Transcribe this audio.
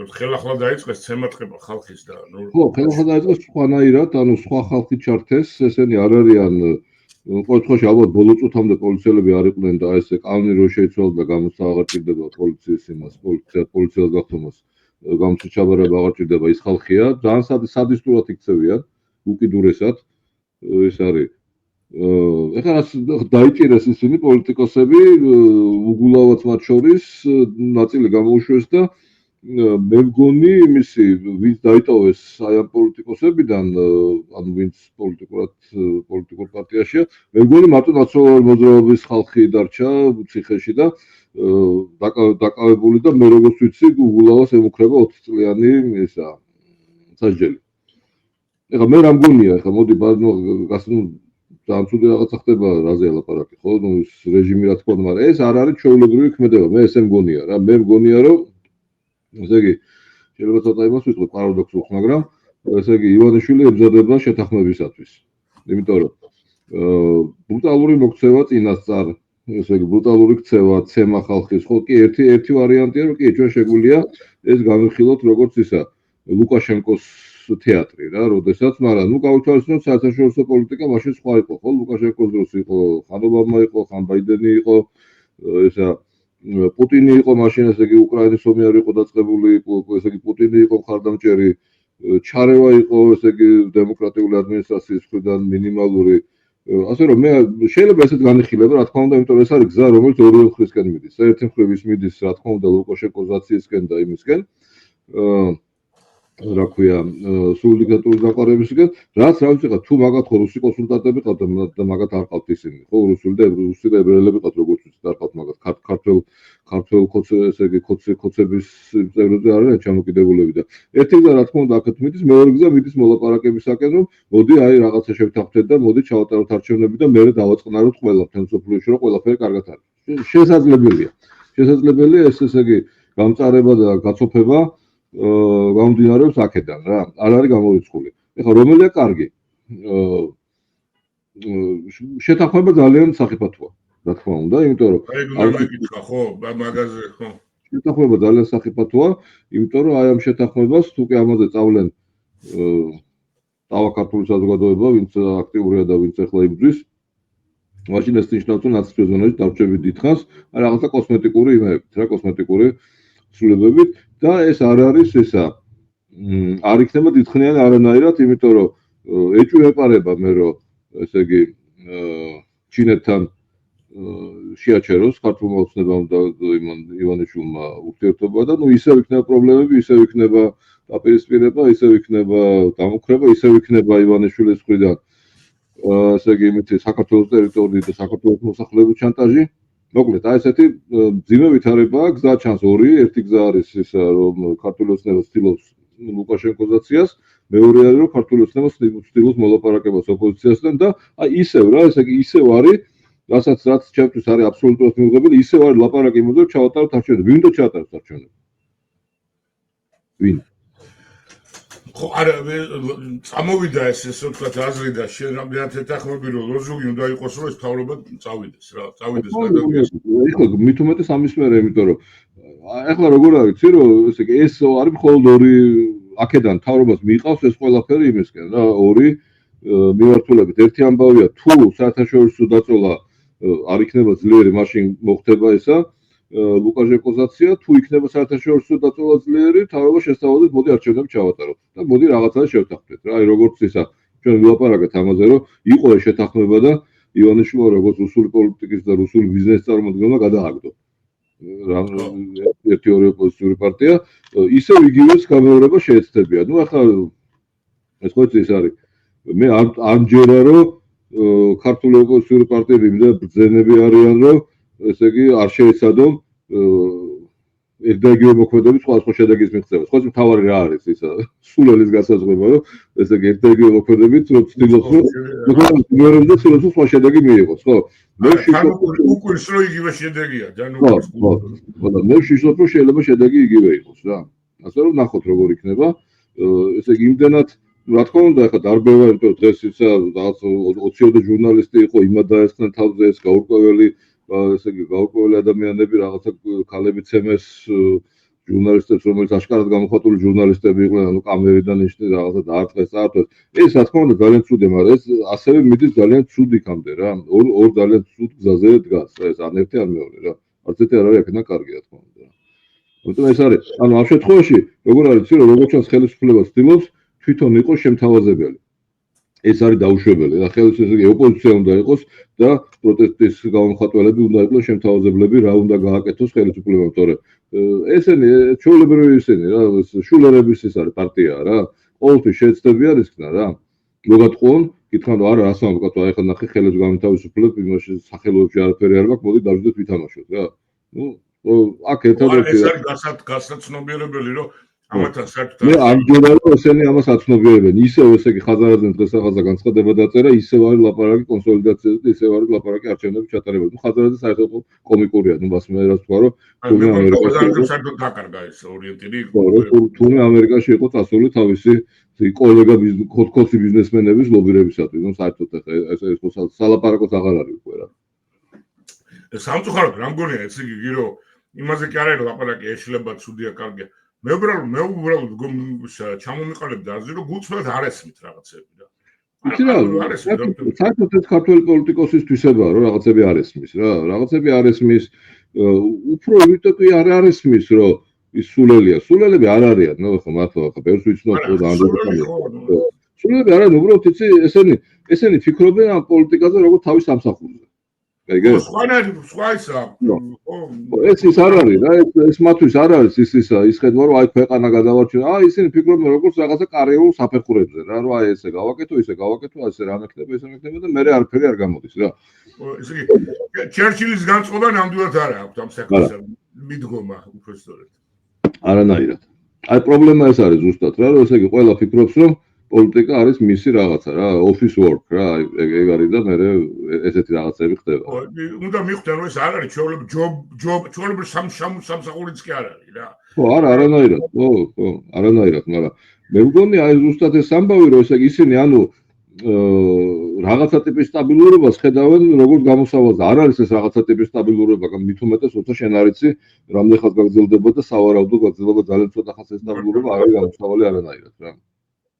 ვიტყვით, ხელახლა დაიწყეს ცემატყება ხალხის და ხო, ხელახლა დაიწყეს სხვანაირად, ანუ სხვა ხალხი ჩართეს, ესენი არ არიან ყოველ შემთხვევაში ალბათ ბოლო წუთამდე პოლიციელები არ იყვნენ და ესე კანონი რო შეიცვალა გამოცა აღარ ჭირდება პოლიციის იმას, პოლიციას გახდომას, გამოცა ჩაბარება აღარ ჭირდება ის ხალხია, ძალიან სადისტურად იქცევიან, უკიდურესად ეს არის. ეხლა რაც დაიჭირეს ისინი პოლიტიკოსები, უგულავად მათ შორის ნაწილი გამოუშვეს და მე მგონი იმისი ვინც დაიტოვეს აი ამ პოლიტიკოსებიდან, ანუ ვინც პოლიტიკურ პარტიაშია, მე მგონი მარტო ნაციონალური მოძრაობის ხალხი დარჩა ციხეში და დაკავებული და მე როგორც ვიცი, უგულავას ემუქრება 20 წლიანი ისა სასჯელი. ეხლა მე რა მგონია, ეხლა მოდი ძალიან ცუდი რაღაცა ხდება რაზე ელაპარაკი, ხო? ნუ ის რეჟიმი რა თქმა უნდა, მაგრამ ეს არ არის ჩვეულებრივი ქმედება. მე ესე მგონია რა, მე მგონია რომ ესე იგი შეიძლება ცოტა იმას ვიტყვი პარადოქსულს, მაგრამ ესე იგი ივანიშვილი ებრძოდება შეთანხმებისათვის. იმიტომ რომ ბრუტალური მოქცევა წინასწარ, ესე იგი ბრუტალური ქცევა, ცემა ხალხის, ხო კი ერთი ვარიანტია, რომ კი ჩვენ შეგვიძლია ეს განვიხილოთ როგორც ისა ლუკაშენკოს თეატრი რა, როდესაც, მაგრამ ნუ გავითვალისწინოთ საერთაშორისო პოლიტიკა მაშინ სხვა იყო, ხო? ლუკაშენკოს დროს იყო, ხან ობამა იყო, ხან ბაიდენი იყო, ესა პუტინი იყო მაშინ, ესე იგი უკრაინის ომი არ იყო დაწყებული, ესე იგი პუტინი იყო მხარდამჭერი, ჩარევა იყო, ესე იგი დემოკრატიული ადმინისტრაციის მხრიდან მინიმალური. ასე რომ მე შეიძლება ესეთ განიხილება, რა თქმა უნდა, იმიტომ რომ ეს არის გზა, რომელიც ორივე მხრისკენ მიდის. ერთი მხრივ ის მიდის, რა თქმა უნდა, ლუკაშენკოზაციისკენ და იმისკენ. რა ქვია, სულ დიქტატურის დაყარებისკენ, რაც რა ვიცი, თუ მაგათ ხო რუსი კონსულტანტები ყავთ და მაგათ არ ყავთ ისინი, ხო, რუსული და ებრაელები ყავთ, როგორც ვიცით, არ ყავთ მაგათ ქართველ ესე იგი ქოცების წევრები არიან ჩამოკიდებულები და ერთი გზა რა თქმა უნდა აქეთ მიდის, მეორე გზა მიდის მოლაპარაკებისაკენ, რომ მოდი აი რაღაცა შევთანხმდეთ და მოდი ჩავატაროთ არჩევნები და მე დავაწყნაროთ ყველა მთელ მსოფლიოში, რომ ყველაფერი კარგად არის. შესაძლებელია ეს ესე იგი გამწარება და გაცოფება გამომდინარეობს აქედან რა, არ არის გამორიცხული. ეხლა რომელია კარგი? შეთანხმება ძალიან სახიფათოა, რა თქმა უნდა, იმიტომ რომ აი გიკითხა ხო, მაგაზე ხო. შეთანხმება ძალიან სახიფათოა, იმიტომ რომ აი ამ შეთანხმებას თუ კი ამაზე წავლენ თავაქართული საზოგადოება, ვინც აქტიურია და ვინც ახლა იბრძვის, მაშინ ეს ნიშნავს, რომ ნაცისტურ ზონაში დარჩებით დიდხანს, აი რაღაცა კოსმეტიკური იმებით, რა კოსმეტიკური ცვლილებებით და ეს არ არის ესა არ იქნება დიდხნიანი არანაირად, იმიტომ რომ ეჭვეპარება მე რომ ესე იგი ჩინეთთან შეაჩეროს ქართულმა ოცნებამ და ივანიშვილმა ურთიერთობა და ნუ ისევ იქნება პრობლემები, ისევ იქნება დაპირისპირება, ისევ იქნება დამოქრება, ისევ იქნება ივანიშვილის მხრიდან ესე იგი იმითი საქართველოს ტერიტორიით და საქართველოს მოსახლეობის შანტაჟი. მოკლედ, აი ესეთი მძიმე ვითარებაა, გზა ჩანს ორი, ერთი გზა არის ისა, რომ ქართული ოცნება ცდილობს ლუკაშენკოზაციას, მეორე არის, რომ ქართული ოცნება ცდილობს მოლაპარაკებას ოპოზიციასთან და აი ისევ რა, ესე იგი ისევ არის, რაც ჩემთვის არის აბსოლუტურად მიუღებელი, ისევ არის ლაპარაკი იმაზე, რომ ჩავატაროთ არჩევნები. ვინ უნდა ჩაატაროს არჩევნები? ვინ? ხო, არა, წამოვიდა ეს ესე ვთქვათ აზრი და შენ რამდენად ეთანხმები, რომ ლოზუნგი უნდა იყოს, რომ ეს მთავრობა წავიდეს რა, წავიდეს გადაგიეს. ეხლა მით უმეტეს ამის მერე, იმიტომ რომ ეხლა როგორ არის, ცი რომ ესე იგი ეს არის მხოლოდ ორი აქედან მთავრობას მიიყავს ეს ყველაფერი იმისკენ რა, ორი მიმართულებით. ერთი ამბავია, თუ საერთაშორისო დაწოლა არ იქნება ძლიერი, მაშინ მოხდება ესა ლუკაშენკოზაცია, თუ იქნება საერთაშორისო დაწოლა ძლიერი, თავება შესთავაზებს, მოდი არჩევნები ჩავატაროთ და მოდი რაღაცა შევთანხმდეთ რა. აი როგორც ისა ჩვენ ვილაპარაკეთ ამაზე, რომ იყო ეს შეთანხმება და ივანიშვილმა როგორც რუსული პოლიტიკის და რუსული ბიზნესის წარმომადგენელმა გადააგდო. ერთი ორი ოპოზიციური პარტია, ისევ იგივეს გამეორება შეეცდებიან. ნუ ახლა ეს ხო ის არის. მე ამჯერა რომ ქართული ოპოზიციური პარტიები და ბრძენები არიან, რომ ესე იგი არ შეეცადონ ერთდაიგივე მოქმედებით სხვადასხვა შედეგის მიღწევა. ხო, მთავარი რა არის ისა სულელის გასაზღვრება, რომ ესე იგი ერთდაიგივე მოქმედებით რომ ცდილობს რომ მოქმედებდა ცდილობს სხვა შედეგი მიიღოს, ხო? მე უკვე სულ იგივე შედეგია, და ნუ ხო, მე ვშიშლობ რომ შეიძლება შედეგი იგივე იყოს რა. ასე რომ ნახოთ როგორ იქნება. ესე იგი იმდენად რა თქმა უნდა, ახლა დარბევა, იმიტომ რომ დღეს ისა რაღაც 20-ოდე ჟურნალისტი იყო, იმად დაესხნენ თავზე ეს გაურკვეველი ესე იგი გაურკვეველი ადამიანები, რაღაცა ქალები ცემეს ჟურნალისტებს, რომელიც აშკარად გამოხატული ჟურნალისტები იყვნენ, ანუ კამერიდან ნიშნე რაღაცა დაარტყეს, წაართვეს. ეს რა თქმა უნდა ძალიან ცუდი, მაგრამ ეს ასევე მიდის ძალიან ცუდ იქამდე რა. ორ ძალიან ცუდ გზაზე დგას, ეს ან ერთი ან მეორე რა. არც ერთი არ არის აქედან კარგი რა თქმა უნდა. იმიტომ ეს არის, ანუ ამ შემთხვევაში როგორ არის იცი, რომ როგორც ჩანს ხელისუფლება ცდილობს თვითონ იყოს შემთავაზებელი. ეს არის დაუშვებელი და ხელისუფლების ოპოზიცია უნდა იყოს და პროტესტის გამომხატველები უნდა იყვნენ შემთავაზებლები, რა უნდა გააკეთოს ხელისუფლებამ, თორე ესენი ჩვეულებრივი ისინი რა, შულერების ეს არის პარტია რა. ყოველთვის შეეცდებიან რისკნა რა. მოგატყუონ, კითხან რომ არა, რას ამბობ, აი ხა ნახე ხელებს გამთავისუფლებ, იმაში სახელოებში არაფერი არ მაქვს, მოდი დავждოთ ვითამაშოთ რა. აქ ერთადერთი ეს არის გასაცნობიერებელი, რომ ამათან საერთოდ მე ამჯერად ესენი ამას აცნობიერებენ. ისევ ესე იგი ხაზარაძემ დღესახაზა განცხადება დაწერა, ისევ არის ლაპარაკი კონსოლიდაციაზე და ისევ არის ლაპარაკი არჩევნების ჩატარებაზე. კომიკურია, საერთოდ კომიკურია, бас მე რაც თქვა, რომ თუნე ამერიკაში საერთოდ დაკარგა ეს ორიენტირი. თუნე ამერიკაში იყო წასული თავისი კოლეგა ხოთქოსი ბიზნესმენების ლობირებისათვის. ნუ საერთოდ ეს სალაპარაკოც აღარ არის უკვე რა. სამწუხაროდ რა მგონია ესე იგი რომ იმაზე კი არა რომ ლაპარაკი ეშლება ცუდია კარგია. მე უბრალოდ ჩამომიყალიბ და აზრი რომ გულწრფელად არ ესმით რაღაცები რა. იცი რა, საერთოდ ეს ქართველი პოლიტიკოსისთვისებაა რომ რაღაცები არ ესმის რა. რაღაცები არ ესმის, უფრო ვიტყვი არ ესმის რომ ის სულელია. სულელები არ არიან, ნუ ხო მართლა ხა ბევრს ვიცნობ და სულელები არა, უბრალოდ იცი ესენი ფიქრობენ ამ პოლიტიკაზე როგორც თავის სამსახურზე. ეს ის არ არის რა, ეს მათთვის არ არის ის ხედვა რომ აი ქვეყანა გადავარჩინა. ისინი ფიქრობენ როგორც რაღაცა კარიერულ საფეხურებზე რა, რომ აი ესე გავაკეთო, ასე რა მექნება, ესე მექნება და მე არაფერი არ გამოდის რა. ესე იგი ჩერჩილის განწყობა ნამდვილად არ აქვს ამ საქმეზე მიდგომა უბრალოდ. არანაირად. აი პრობლემა ეს არის ზუსტად რა, რომ ესე იგი ყველა ფიქრობს რომ პოლიტიკა არის მისი რაღაცა რა, office work რა, ეგ არის და მე ესეთი რაღაცები ხდება. უნდა მიხვდე რომ ეს არ არის ჩვეულებრივ სამსახურიც კი არ არის რა. ხო, არანაირად, ხო, არანაირად, მაგრამ მე მგონი აი ზუსტად ეს ამბავი რომ ესე იგი ისინი ანუ რაღაცა ტიპის სტაბილურობას ხედავენ როგორც გამოსავალს. არ არის ეს რაღაცა ტიპის სტაბილურობა, მით უმეტეს როცა შენ არ იცი რამდენი ხანს გაგრძელდება და სავარაუდოდ გაგრძელდება ძალიან ცოტა ხანს ეს სტაბილურობა, არ არის გამოსავალი არანაირად რა.